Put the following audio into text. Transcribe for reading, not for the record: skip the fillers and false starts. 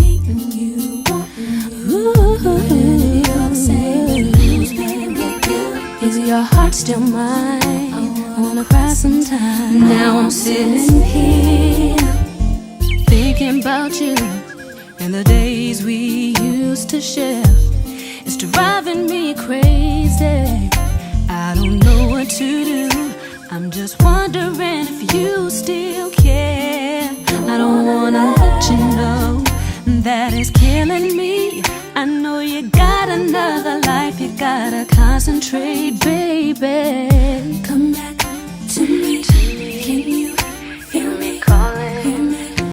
needing you, wanting you. Whatever you're saying, who's been with you? Is your heart still mine? I wanna cry sometime. Now I'm sitting here thinking about you and the days we used to share. It's driving me crazy. I don't know what to do. I'm just wondering if you still care. I don't wanna let you know that it's killing me. I know you got another life, you gotta concentrate, baby. Come back to me. Can you